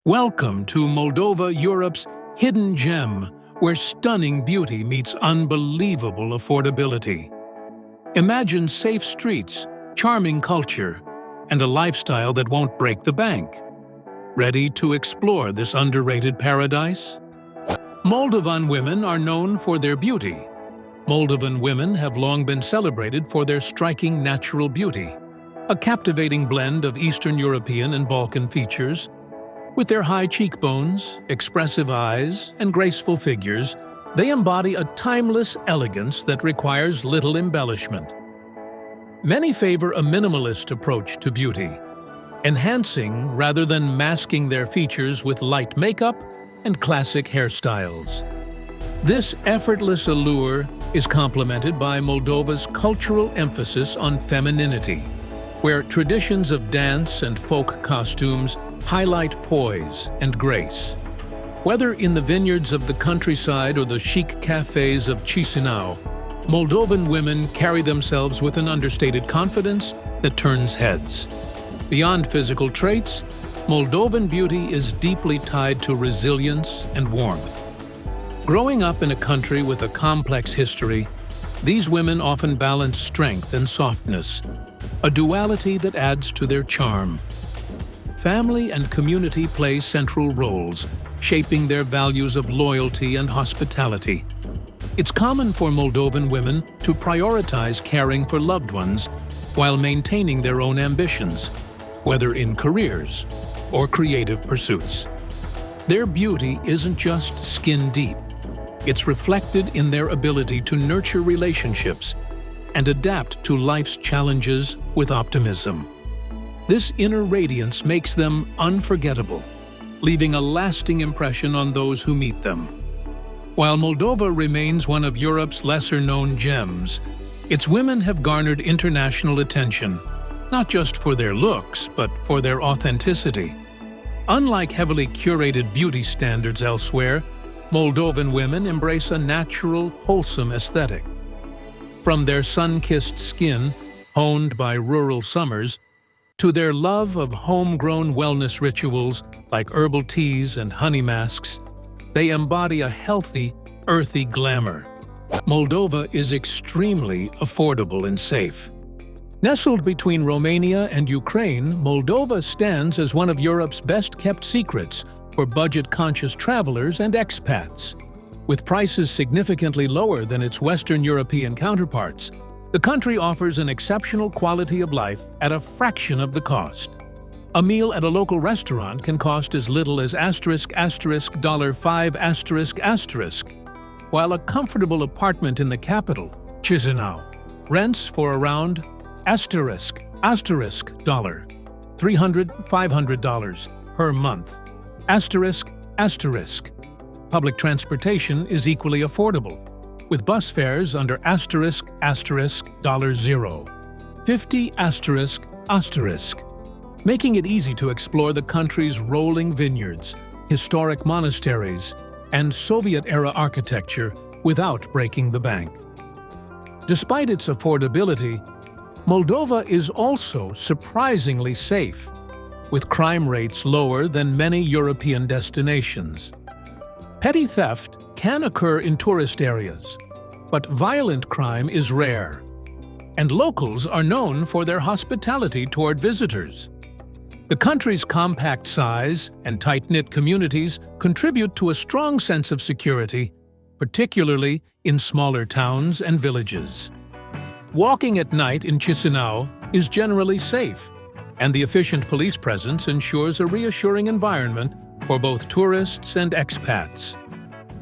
Welcome to Moldova, Europe's hidden gem, where stunning beauty meets unbelievable affordability. Imagine safe streets, charming culture, and a lifestyle that won't break the bank. Ready to explore this underrated paradise? Moldovan women are known for their beauty. Moldovan women have long been celebrated for their striking natural beauty, a captivating blend of Eastern European and Balkan features. With their high cheekbones, expressive eyes, and graceful figures, they embody a timeless elegance that requires little embellishment. Many favor a minimalist approach to beauty, enhancing rather than masking their features with light makeup and classic hairstyles. This effortless allure is complemented by Moldova's cultural emphasis on femininity, where traditions of dance and folk costumes highlight poise and grace. Whether in the vineyards of the countryside or the chic cafes of Chisinau, Moldovan women carry themselves with an understated confidence that turns heads. Beyond physical traits, Moldovan beauty is deeply tied to resilience and warmth. Growing up in a country with a complex history, these women often balance strength and softness, a duality that adds to their charm. Family and community play central roles, shaping their values of loyalty and hospitality. It's common for Moldovan women to prioritize caring for loved ones while maintaining their own ambitions, whether in careers or creative pursuits. Their beauty isn't just skin deep. It's reflected in their ability to nurture relationships and adapt to life's challenges with optimism. This inner radiance makes them unforgettable, leaving a lasting impression on those who meet them. While Moldova remains one of Europe's lesser-known gems, its women have garnered international attention, not just for their looks, but for their authenticity. Unlike heavily curated beauty standards elsewhere, Moldovan women embrace a natural, wholesome aesthetic. From their sun-kissed skin, honed by rural summers, to their love of homegrown wellness rituals like herbal teas and honey masks, they embody a healthy, earthy glamour. Moldova is extremely affordable and safe. Nestled between Romania and Ukraine, Moldova stands as one of Europe's best-kept secrets for budget-conscious travelers and expats. With prices significantly lower than its Western European counterparts, the country offers an exceptional quality of life at a fraction of the cost. A meal at a local restaurant can cost as little as $5, while a comfortable apartment in the capital, Chisinau, rents for around $300–$500 per month. Public transportation is equally affordable, with bus fares under $0, 50 ***, making it easy to explore the country's rolling vineyards, historic monasteries, and Soviet-era architecture without breaking the bank. Despite its affordability, Moldova is also surprisingly safe, with crime rates lower than many European destinations. Petty theft can occur in tourist areas, but violent crime is rare, and locals are known for their hospitality toward visitors. The country's compact size and tight-knit communities contribute to a strong sense of security, particularly in smaller towns and villages. Walking at night in Chisinau is generally safe, and the efficient police presence ensures a reassuring environment for both tourists and expats.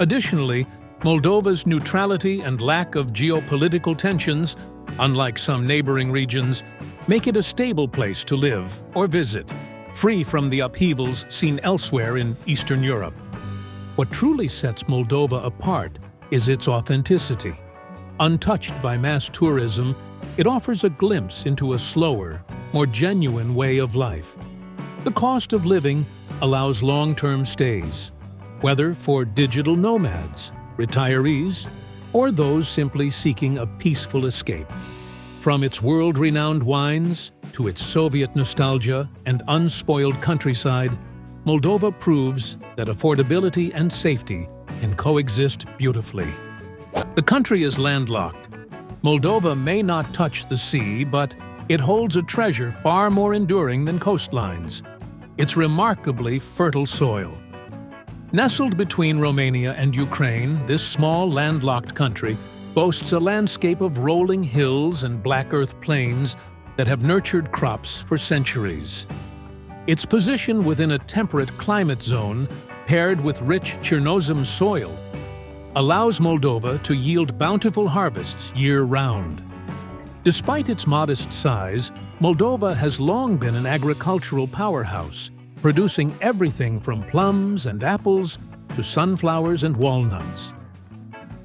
Additionally, Moldova's neutrality and lack of geopolitical tensions, unlike some neighboring regions, make it a stable place to live or visit, free from the upheavals seen elsewhere in Eastern Europe. What truly sets Moldova apart is its authenticity. Untouched by mass tourism, it offers a glimpse into a slower, more genuine way of life. The cost of living allows long-term stays, whether for digital nomads, retirees, or those simply seeking a peaceful escape. From its world-renowned wines to its Soviet nostalgia and unspoiled countryside, Moldova proves that affordability and safety can coexist beautifully. The country is landlocked. Moldova may not touch the sea, but it holds a treasure far more enduring than coastlines: its remarkably fertile soil. Nestled between Romania and Ukraine, this small landlocked country boasts a landscape of rolling hills and black earth plains that have nurtured crops for centuries. Its position within a temperate climate zone, paired with rich Chernozem soil, allows Moldova to yield bountiful harvests year-round. Despite its modest size, Moldova has long been an agricultural powerhouse, producing everything from plums and apples to sunflowers and walnuts.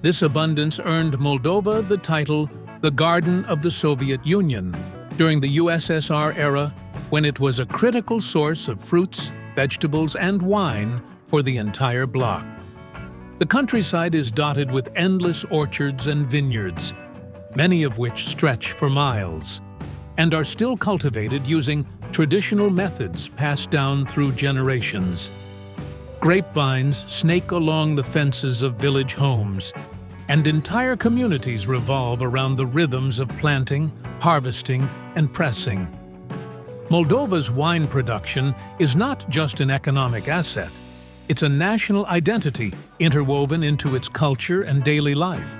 This abundance earned Moldova the title the Garden of the Soviet Union during the USSR era, when it was a critical source of fruits, vegetables, and wine for the entire bloc. The countryside is dotted with endless orchards and vineyards, many of which stretch for miles, and are still cultivated using traditional methods passed down through generations. Grapevines snake along the fences of village homes, and entire communities revolve around the rhythms of planting, harvesting, and pressing. Moldova's wine production is not just an economic asset. It's a national identity interwoven into its culture and daily life.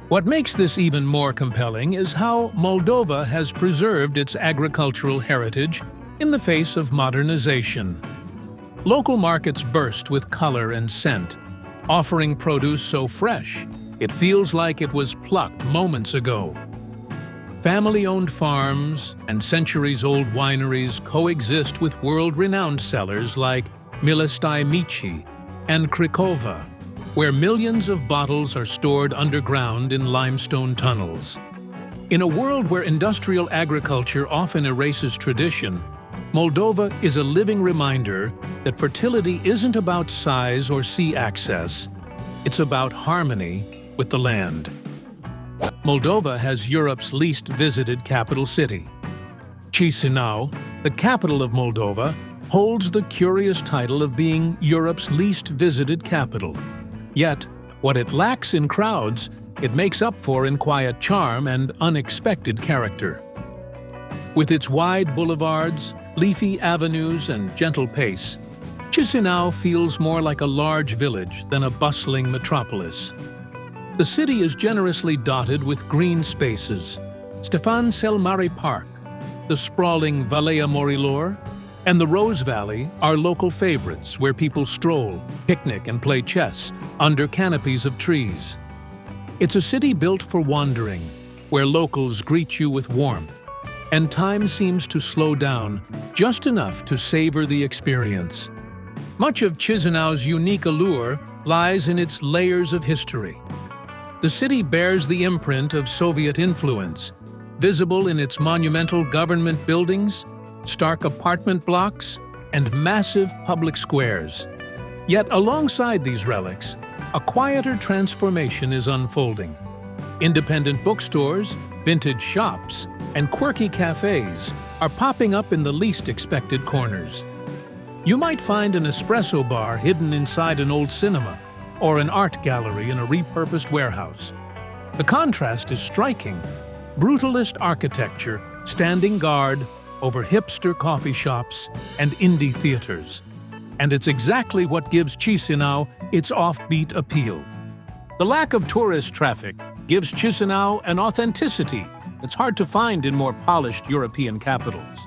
What makes this even more compelling is how Moldova has preserved its agricultural heritage in the face of modernization. Local markets burst with color and scent, offering produce so fresh it feels like it was plucked moments ago. Family-owned farms and centuries-old wineries coexist with world-renowned cellars like Milestai Mici and Cricova, where millions of bottles are stored underground in limestone tunnels. In a world where industrial agriculture often erases tradition, Moldova is a living reminder that fertility isn't about size or sea access, it's about harmony with the land. Moldova has Europe's least visited capital city. Chisinau, the capital of Moldova, holds the curious title of being Europe's least visited capital. Yet, what it lacks in crowds, it makes up for in quiet charm and unexpected character. With its wide boulevards, leafy avenues, and gentle pace, Chisinau feels more like a large village than a bustling metropolis. The city is generously dotted with green spaces: Stefan Cel Mare Park, the sprawling Valea Morilor, and the Rose Valley are local favorites where people stroll, picnic, and play chess under canopies of trees. It's a city built for wandering, where locals greet you with warmth, and time seems to slow down just enough to savor the experience. Much of Chisinau's unique allure lies in its layers of history. The city bears the imprint of Soviet influence, visible in its monumental government buildings, stark apartment blocks, and massive public squares. Yet alongside these relics, a quieter transformation is unfolding. Independent bookstores, vintage shops, and quirky cafes are popping up in the least expected corners. You might find an espresso bar hidden inside an old cinema, or an art gallery in a repurposed warehouse. The contrast is striking: brutalist architecture standing guard over hipster coffee shops and indie theaters. And it's exactly what gives Chisinau its offbeat appeal. The lack of tourist traffic gives Chisinau an authenticity that's hard to find in more polished European capitals.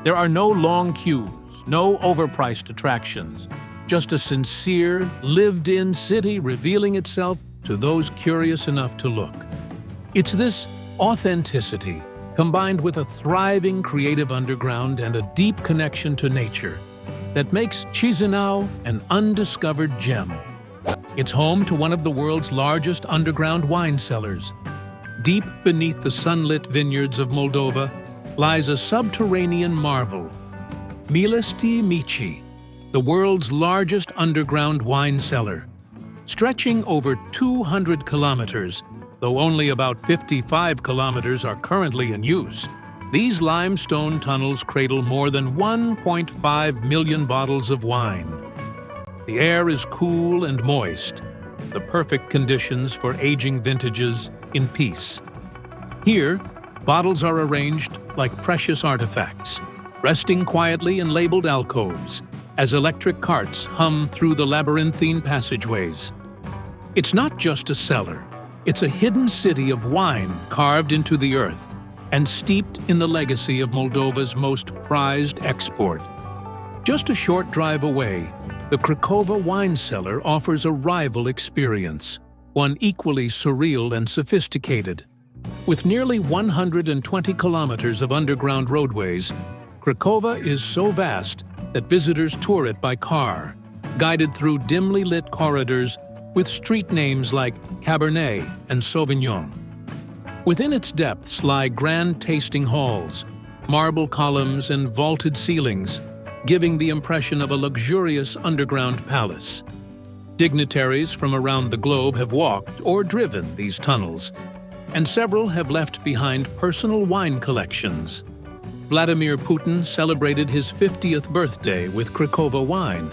There are no long queues, no overpriced attractions, just a sincere, lived-in city revealing itself to those curious enough to look. It's this authenticity, combined with a thriving creative underground and a deep connection to nature, that makes Chisinau an undiscovered gem. It's home to one of the world's largest underground wine cellars. Deep beneath the sunlit vineyards of Moldova lies a subterranean marvel: Milestai Mici, the world's largest underground wine cellar. Stretching over 200 kilometers, though only about 55 kilometers are currently in use, These limestone tunnels cradle more than 1.5 million bottles of wine. The air is cool and moist, the perfect conditions for aging vintages in peace. Here, bottles are arranged like precious artifacts, resting quietly in labeled alcoves as electric carts hum through the labyrinthine passageways. It's not just a cellar, it's a hidden city of wine carved into the earth and steeped in the legacy of Moldova's most prized export. Just a short drive away, the Craiova wine cellar offers a rival experience, one equally surreal and sophisticated. With nearly 120 kilometers of underground roadways, Craiova is so vast that visitors tour it by car, guided through dimly lit corridors with street names like Cabernet and Sauvignon. Within its depths lie grand tasting halls, marble columns and vaulted ceilings, giving the impression of a luxurious underground palace. Dignitaries from around the globe have walked or driven these tunnels, and several have left behind personal wine collections. Vladimir Putin celebrated his 50th birthday with Craiova wine,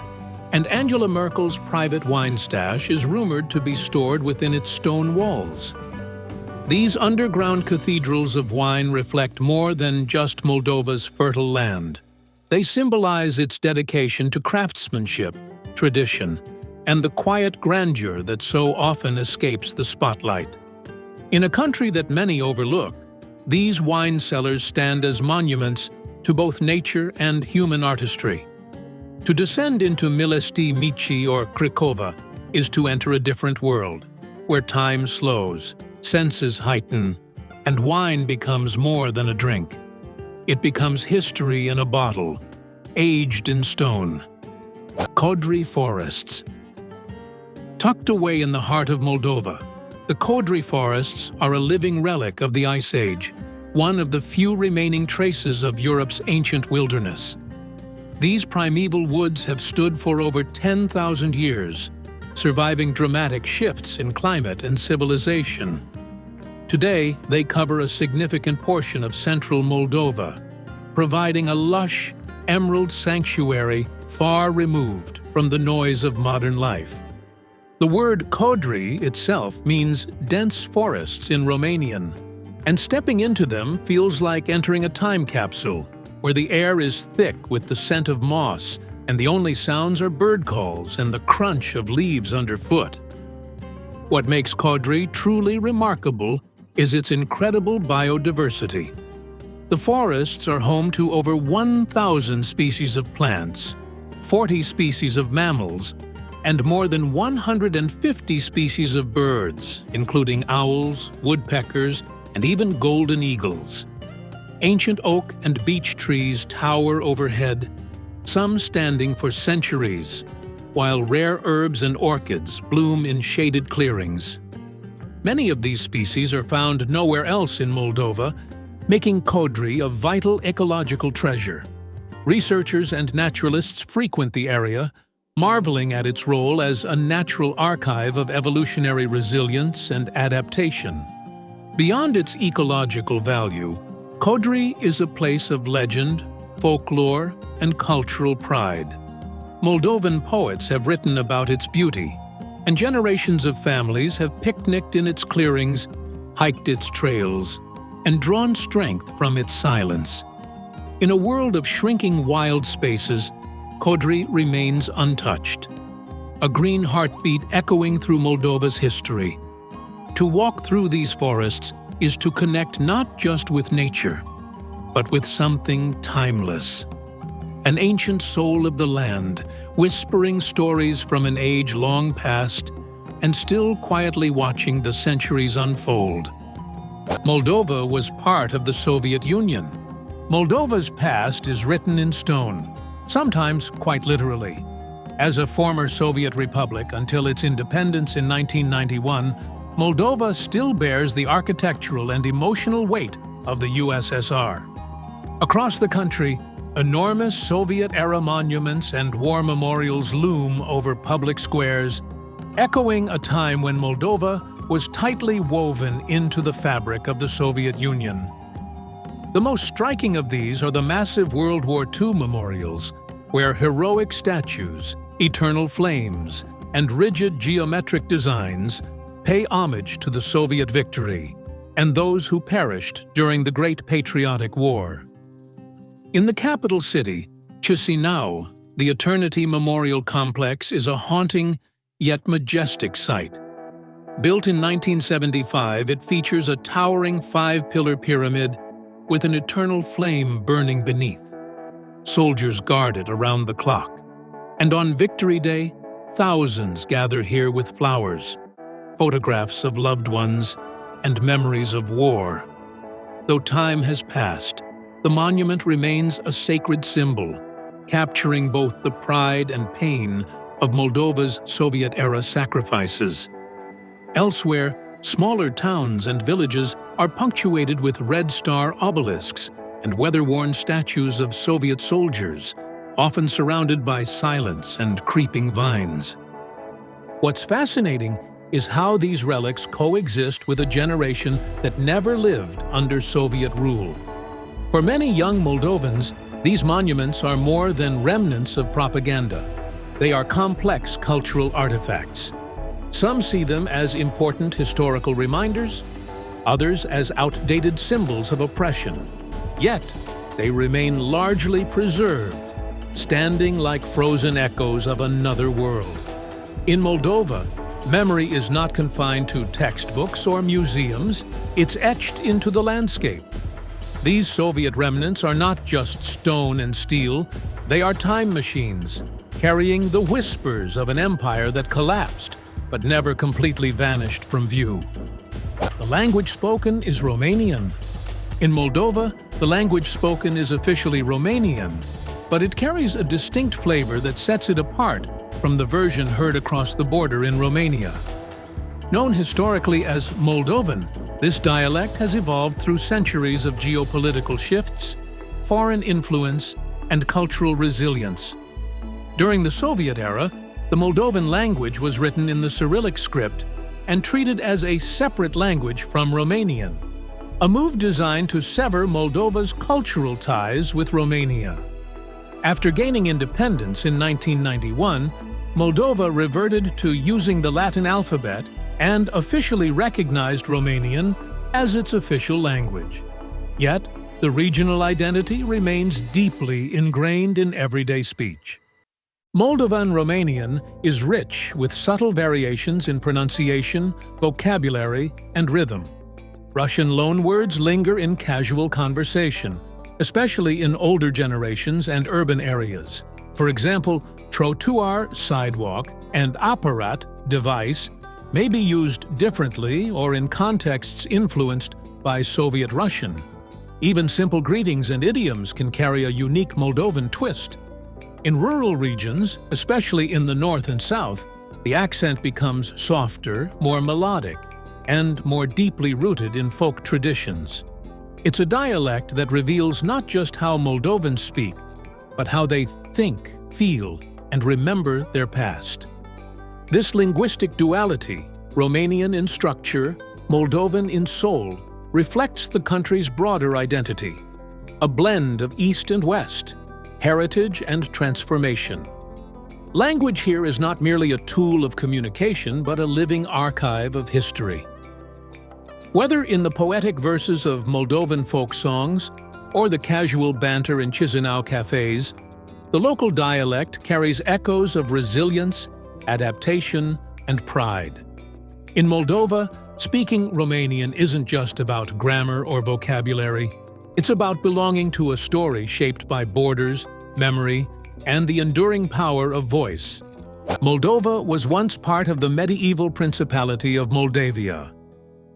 and Angela Merkel's private wine stash is rumored to be stored within its stone walls. These underground cathedrals of wine reflect more than just Moldova's fertile land. They symbolize its dedication to craftsmanship, tradition, and the quiet grandeur that so often escapes the spotlight. In a country that many overlook, these wine cellars stand as monuments to both nature and human artistry. To descend into Milesti Mici or Craiova is to enter a different world, where time slows, senses heighten, and wine becomes more than a drink. It becomes history in a bottle, aged in stone. Codri forests. Tucked away in the heart of Moldova, the Codri forests are a living relic of the Ice Age, one of the few remaining traces of Europe's ancient wilderness. These primeval woods have stood for over 10,000 years, surviving dramatic shifts in climate and civilization. Today, they cover a significant portion of central Moldova, providing a lush, emerald sanctuary far removed from the noise of modern life. The word Codri itself means dense forests in Romanian, and stepping into them feels like entering a time capsule, where the air is thick with the scent of moss and the only sounds are bird calls and the crunch of leaves underfoot. What makes Codri truly remarkable is its incredible biodiversity. The forests are home to over 1,000 species of plants, 40 species of mammals, and more than 150 species of birds, including owls, woodpeckers, and even golden eagles. Ancient oak and beech trees tower overhead, some standing for centuries, while rare herbs and orchids bloom in shaded clearings. Many of these species are found nowhere else in Moldova, making Codri a vital ecological treasure. Researchers and naturalists frequent the area, marveling at its role as a natural archive of evolutionary resilience and adaptation. Beyond its ecological value, Codri is a place of legend, folklore, and cultural pride. Moldovan poets have written about its beauty, and generations of families have picnicked in its clearings, hiked its trails, and drawn strength from its silence. In a world of shrinking wild spaces, Codri remains untouched, a green heartbeat echoing through Moldova's history. To walk through these forests is to connect not just with nature, but with something timeless. An ancient soul of the land, whispering stories from an age long past and still quietly watching the centuries unfold. Moldova was part of the Soviet Union. Moldova's past is written in stone, sometimes quite literally. As a former Soviet republic until its independence in 1991, Moldova still bears the architectural and emotional weight of the USSR. Across the country, enormous Soviet-era monuments and war memorials loom over public squares, echoing a time when Moldova was tightly woven into the fabric of the Soviet Union. The most striking of these are the massive World War II memorials, where heroic statues, eternal flames, and rigid geometric designs pay homage to the Soviet victory and those who perished during the Great Patriotic War. In the capital city, Chisinau, the Eternity Memorial Complex is a haunting yet majestic sight. Built in 1975, it features a towering 5-pillar pyramid with an eternal flame burning beneath. Soldiers guard it around the clock. And on Victory Day, thousands gather here with flowers, photographs of loved ones, and memories of war. Though time has passed, the monument remains a sacred symbol, capturing both the pride and pain of Moldova's Soviet-era sacrifices. Elsewhere, smaller towns and villages are punctuated with Red Star obelisks and weather-worn statues of Soviet soldiers, often surrounded by silence and creeping vines. What's fascinating is how these relics coexist with a generation that never lived under Soviet rule. For many young Moldovans, these monuments are more than remnants of propaganda. They are complex cultural artifacts. Some see them as important historical reminders, others as outdated symbols of oppression. Yet, they remain largely preserved, standing like frozen echoes of another world. In Moldova, memory is not confined to textbooks or museums, it's etched into the landscape. These Soviet remnants are not just stone and steel, they are time machines, carrying the whispers of an empire that collapsed, but never completely vanished from view. The language spoken is Romanian. In Moldova, the language spoken is officially Romanian, but it carries a distinct flavor that sets it apart from the version heard across the border in Romania. Known historically as Moldovan, this dialect has evolved through centuries of geopolitical shifts, foreign influence, and cultural resilience. During the Soviet era, the Moldovan language was written in the Cyrillic script and treated as a separate language from Romanian, a move designed to sever Moldova's cultural ties with Romania. After gaining independence in 1991, Moldova reverted to using the Latin alphabet and officially recognized Romanian as its official language. Yet, the regional identity remains deeply ingrained in everyday speech. Moldovan Romanian is rich with subtle variations in pronunciation, vocabulary, and rhythm. Russian loanwords linger in casual conversation, especially in older generations and urban areas. For example, trotuar, sidewalk, and aparat, device, may be used differently or in contexts influenced by Soviet Russian. Even simple greetings and idioms can carry a unique Moldovan twist. In rural regions, especially in the north and south, the accent becomes softer, more melodic, and more deeply rooted in folk traditions. It's a dialect that reveals not just how Moldovans speak, but how they think, feel, and remember their past. This linguistic duality, Romanian in structure, Moldovan in soul, reflects the country's broader identity, a blend of East and West, heritage and transformation. Language here is not merely a tool of communication, but a living archive of history. Whether in the poetic verses of Moldovan folk songs or the casual banter in Chisinau cafes, the local dialect carries echoes of resilience, adaptation, and pride. In Moldova, speaking Romanian isn't just about grammar or vocabulary. It's about belonging to a story shaped by borders, memory, and the enduring power of voice. Moldova was once part of the medieval Principality of Moldavia.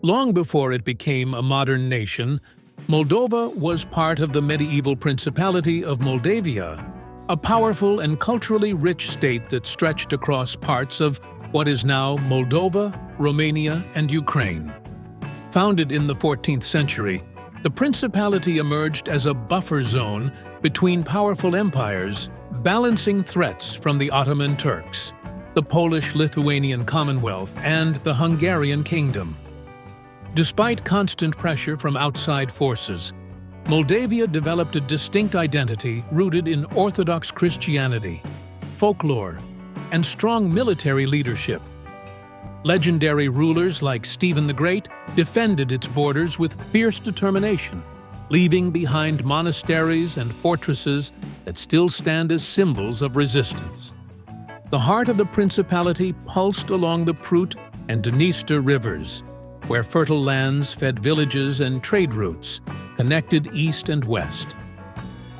Long before it became a modern nation, Moldova was part of the medieval Principality of Moldavia, a powerful and culturally rich state that stretched across parts of what is now Moldova, Romania, and Ukraine. Founded in the 14th century, the principality emerged as a buffer zone between powerful empires, balancing threats from the Ottoman Turks, the Polish-Lithuanian Commonwealth, and the Hungarian Kingdom. Despite constant pressure from outside forces, Moldavia developed a distinct identity rooted in Orthodox Christianity, folklore, and strong military leadership. Legendary rulers like Stephen the Great defended its borders with fierce determination, leaving behind monasteries and fortresses that still stand as symbols of resistance. The heart of the principality pulsed along the Prut and Dniester rivers, where fertile lands fed villages and trade routes, connected east and west.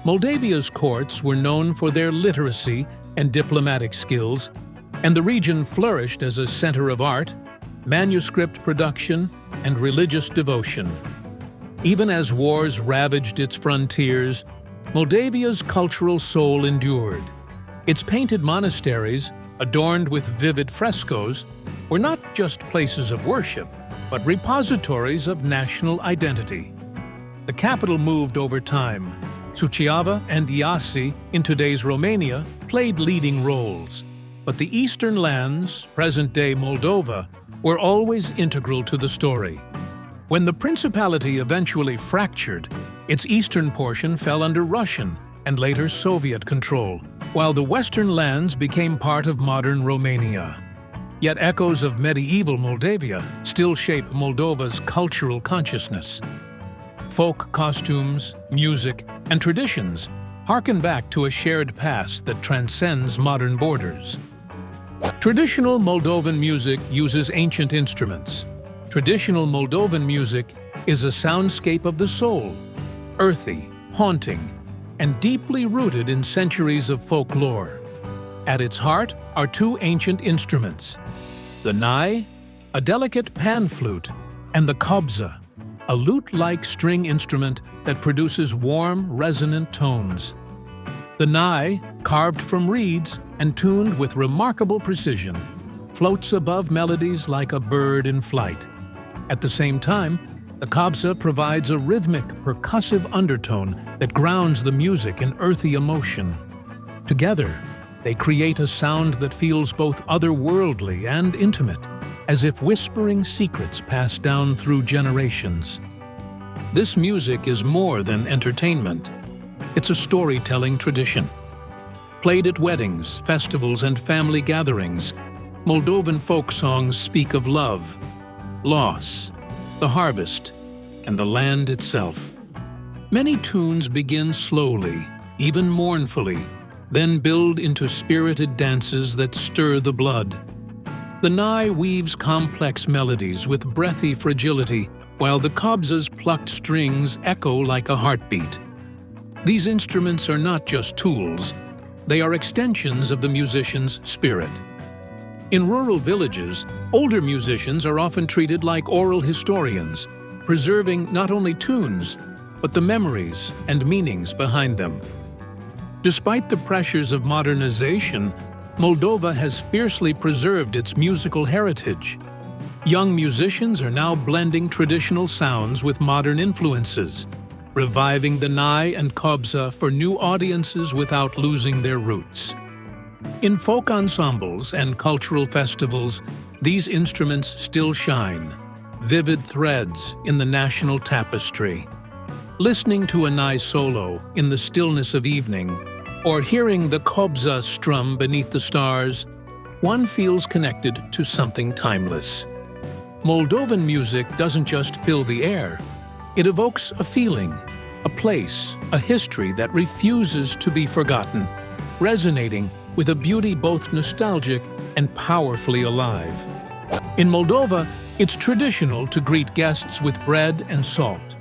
Moldavia's courts were known for their literacy and diplomatic skills, and the region flourished as a center of art, manuscript production, and religious devotion. Even as wars ravaged its frontiers, Moldavia's cultural soul endured. Its painted monasteries, adorned with vivid frescoes, were not just places of worship, but repositories of national identity. The capital moved over time. Suceava and Iasi, in today's Romania, played leading roles. But the eastern lands, present-day Moldova, were always integral to the story. When the principality eventually fractured, its eastern portion fell under Russian and later Soviet control, while the western lands became part of modern Romania. Yet echoes of medieval Moldavia still shape Moldova's cultural consciousness. Folk costumes, music, and traditions harken back to a shared past that transcends modern borders. Traditional Moldovan music uses ancient instruments. Traditional Moldovan music is a soundscape of the soul, earthy, haunting, and deeply rooted in centuries of folklore. At its heart are two ancient instruments: the nai, a delicate pan flute, and the kobza, a lute-like string instrument that produces warm, resonant tones. The nai, carved from reeds and tuned with remarkable precision, floats above melodies like a bird in flight. At the same time, the kobza provides a rhythmic, percussive undertone that grounds the music in earthy emotion. Together, they create a sound that feels both otherworldly and intimate, as if whispering secrets passed down through generations. This music is more than entertainment. It's a storytelling tradition. Played at weddings, festivals, and family gatherings, Moldovan folk songs speak of love, loss, the harvest, and the land itself. Many tunes begin slowly, even mournfully, then build into spirited dances that stir the blood. The nai weaves complex melodies with breathy fragility, while the kobza's plucked strings echo like a heartbeat. These instruments are not just tools, they are extensions of the musician's spirit. In rural villages, older musicians are often treated like oral historians, preserving not only tunes, but the memories and meanings behind them. Despite the pressures of modernization, Moldova has fiercely preserved its musical heritage. Young musicians are now blending traditional sounds with modern influences, reviving the nai and kobza for new audiences without losing their roots. In folk ensembles and cultural festivals, these instruments still shine, vivid threads in the national tapestry. Listening to a nai solo in the stillness of evening, or hearing the kobza strum beneath the stars, one feels connected to something timeless. Moldovan music doesn't just fill the air, it evokes a feeling, a place, a history that refuses to be forgotten, resonating with a beauty both nostalgic and powerfully alive. In Moldova, it's traditional to greet guests with bread and salt.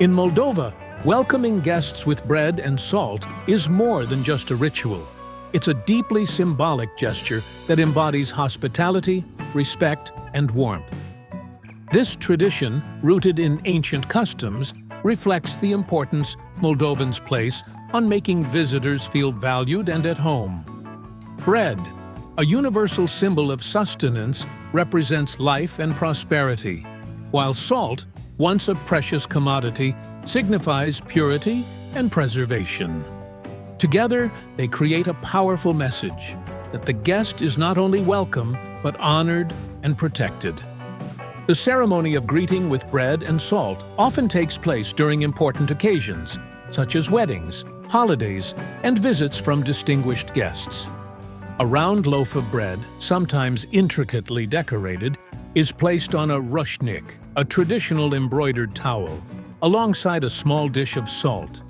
In Moldova, welcoming guests with bread and salt is more than just a ritual. It's a deeply symbolic gesture that embodies hospitality, respect, and warmth. This tradition, rooted in ancient customs, reflects the importance Moldovans place on making visitors feel valued and at home. Bread, a universal symbol of sustenance, represents life and prosperity, while salt, once a precious commodity, signifies purity and preservation. Together, they create a powerful message that the guest is not only welcome, but honored and protected. The ceremony of greeting with bread and salt often takes place during important occasions, such as weddings, holidays, and visits from distinguished guests. A round loaf of bread, sometimes intricately decorated, is placed on a rushnik, a traditional embroidered towel, alongside a small dish of salt.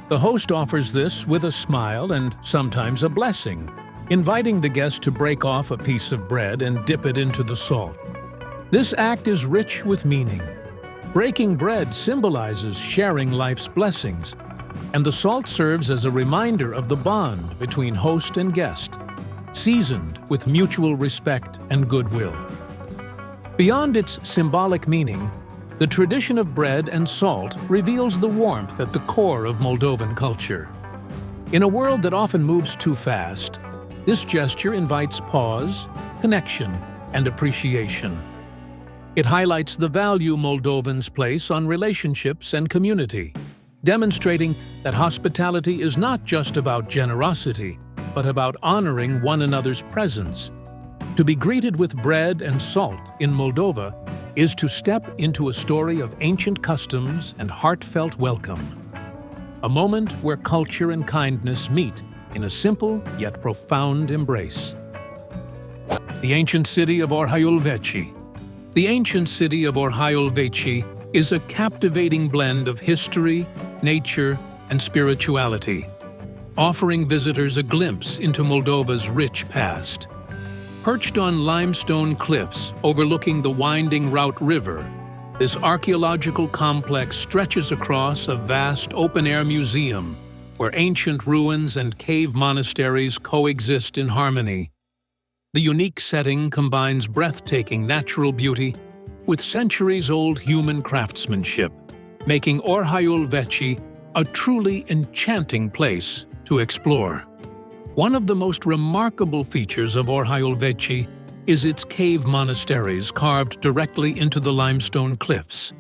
The host offers this with a smile and sometimes a blessing, inviting the guest to break off a piece of bread and dip it into the salt. This act is rich with meaning. Breaking bread symbolizes sharing life's blessings, and the salt serves as a reminder of the bond between host and guest, seasoned with mutual respect and goodwill. Beyond its symbolic meaning, the tradition of bread and salt reveals the warmth at the core of Moldovan culture. In a world that often moves too fast, this gesture invites pause, connection, and appreciation. It highlights the value Moldovans place on relationships and community, demonstrating that hospitality is not just about generosity, but about honoring one another's presence. To be greeted with bread and salt in Moldova is to step into a story of ancient customs and heartfelt welcome. A moment where culture and kindness meet in a simple yet profound embrace. The ancient city of Orhaiul Vechi. The ancient city of Orhaiul Vechi is a captivating blend of history, nature, and spirituality, offering visitors a glimpse into Moldova's rich past. Perched on limestone cliffs overlooking the winding Route River, this archaeological complex stretches across a vast open-air museum where ancient ruins and cave monasteries coexist in harmony. The unique setting combines breathtaking natural beauty with centuries-old human craftsmanship, making Orhaiul Vechi a truly enchanting place to explore. One of the most remarkable features of Orhaiul Vechi is its cave monasteries carved directly into the limestone cliffs.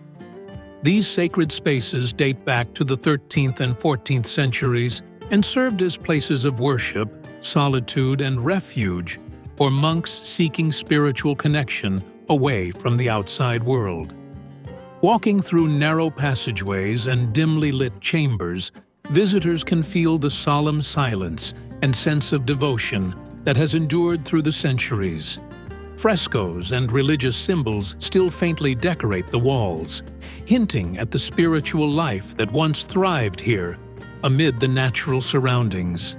These sacred spaces date back to the 13th and 14th centuries and served as places of worship, solitude, and refuge for monks seeking spiritual connection away from the outside world. Walking through narrow passageways and dimly lit chambers, visitors can feel the solemn silence and sense of devotion that has endured through the centuries. Frescoes and religious symbols still faintly decorate the walls, hinting at the spiritual life that once thrived here amid the natural surroundings.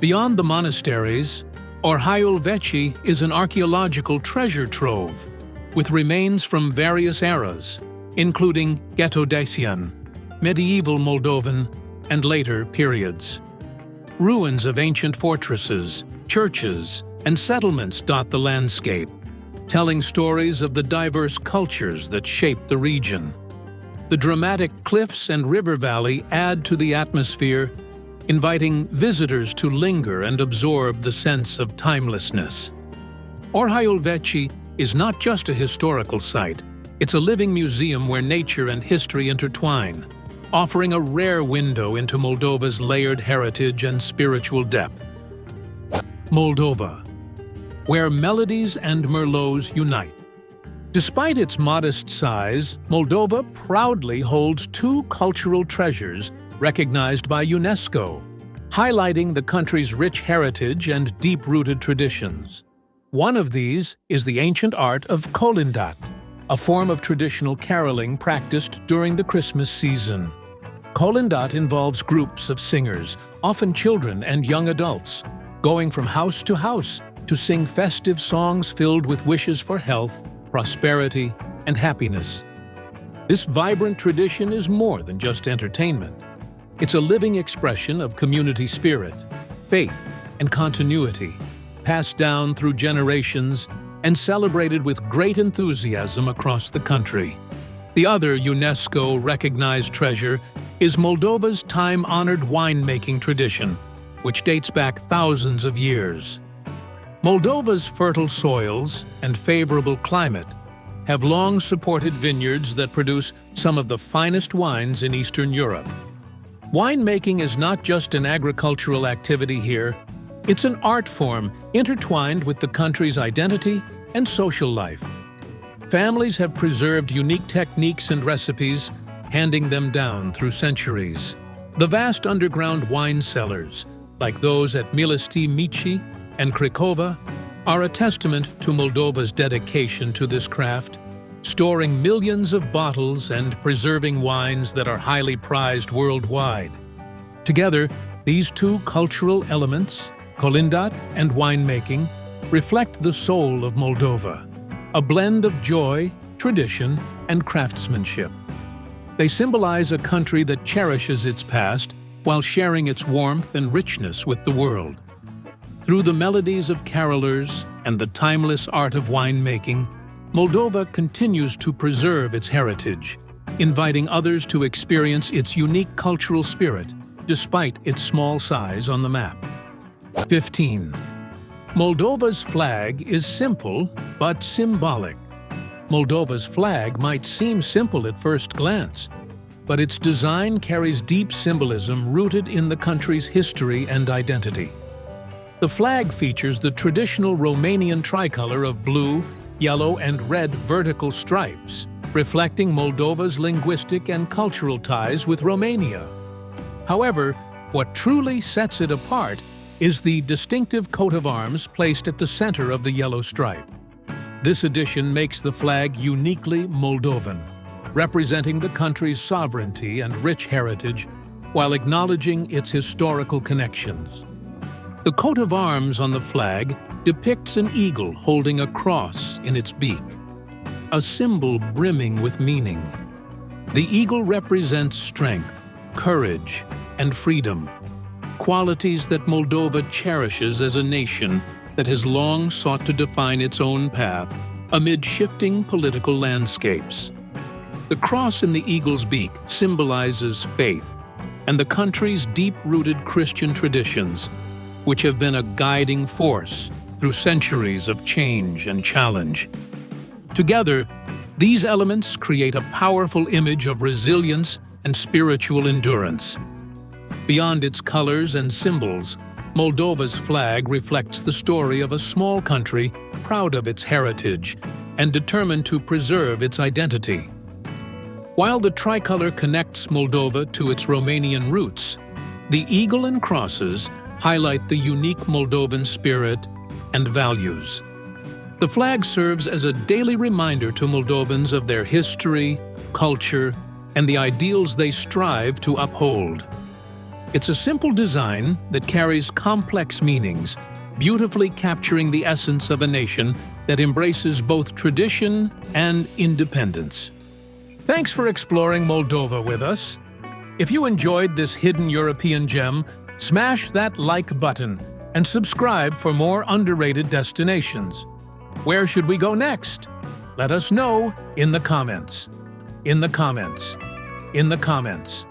Beyond the monasteries, Orhaiul Vechi is an archaeological treasure trove, with remains from various eras, including Ghetto-Dacian, medieval Moldovan, and later periods. Ruins of ancient fortresses, churches, and settlements dot the landscape, telling stories of the diverse cultures that shape the region. The dramatic cliffs and river valley add to the atmosphere, inviting visitors to linger and absorb the sense of timelessness. Orhaiul Vechi is not just a historical site, it's a living museum where nature and history intertwine, offering a rare window into Moldova's layered heritage and spiritual depth. Moldova, where melodies and merlots unite. Despite its modest size, Moldova proudly holds two cultural treasures recognized by UNESCO, highlighting the country's rich heritage and deep-rooted traditions. One of these is the ancient art of kolindat, a form of traditional caroling practiced during the Christmas season. Kolindat involves groups of singers, often children and young adults, going from house to sing festive songs filled with wishes for health, prosperity, and happiness. This vibrant tradition is more than just entertainment. It's a living expression of community spirit, faith, and continuity, passed down through generations and celebrated with great enthusiasm across the country. The other UNESCO-recognized treasure is Moldova's time-honored winemaking tradition, which dates back thousands of years. Moldova's fertile soils and favorable climate have long supported vineyards that produce some of the finest wines in Eastern Europe. Winemaking is not just an agricultural activity here, it's an art form intertwined with the country's identity and social life. Families have preserved unique techniques and recipes, handing them down through centuries. The vast underground wine cellars, like those at Milosti Mici and Craiova, are a testament to Moldova's dedication to this craft, storing millions of bottles and preserving wines that are highly prized worldwide. Together, these two cultural elements, kolindat and winemaking, reflect the soul of Moldova, a blend of joy, tradition, and craftsmanship. They symbolize a country that cherishes its past while sharing its warmth and richness with the world. Through the melodies of carolers and the timeless art of winemaking, Moldova continues to preserve its heritage, inviting others to experience its unique cultural spirit despite its small size on the map. 15. Moldova's flag is simple but symbolic. Moldova's flag might seem simple at first glance, but its design carries deep symbolism rooted in the country's history and identity. The flag features the traditional Romanian tricolor of blue, yellow, and red vertical stripes, reflecting Moldova's linguistic and cultural ties with Romania. However, what truly sets it apart is the distinctive coat of arms placed at the center of the yellow stripe. This addition makes the flag uniquely Moldovan, representing the country's sovereignty and rich heritage while acknowledging its historical connections. The coat of arms on the flag depicts an eagle holding a cross in its beak, a symbol brimming with meaning. The eagle represents strength, courage, and freedom, qualities that Moldova cherishes as a nation that has long sought to define its own path amid shifting political landscapes. The cross in the eagle's beak symbolizes faith and the country's deep-rooted Christian traditions, which have been a guiding force through centuries of change and challenge. Together, these elements create a powerful image of resilience and spiritual endurance. Beyond its colors and symbols, Moldova's flag reflects the story of a small country proud of its heritage and determined to preserve its identity. While the tricolor connects Moldova to its Romanian roots, the eagle and crosses highlight the unique Moldovan spirit and values. The flag serves as a daily reminder to Moldovans of their history, culture, and the ideals they strive to uphold. It's a simple design that carries complex meanings, beautifully capturing the essence of a nation that embraces both tradition and independence. Thanks for exploring Moldova with us. If you enjoyed this hidden European gem, smash that like button and subscribe for more underrated destinations. Where should we go next? Let us know in the comments. In the comments. In the comments.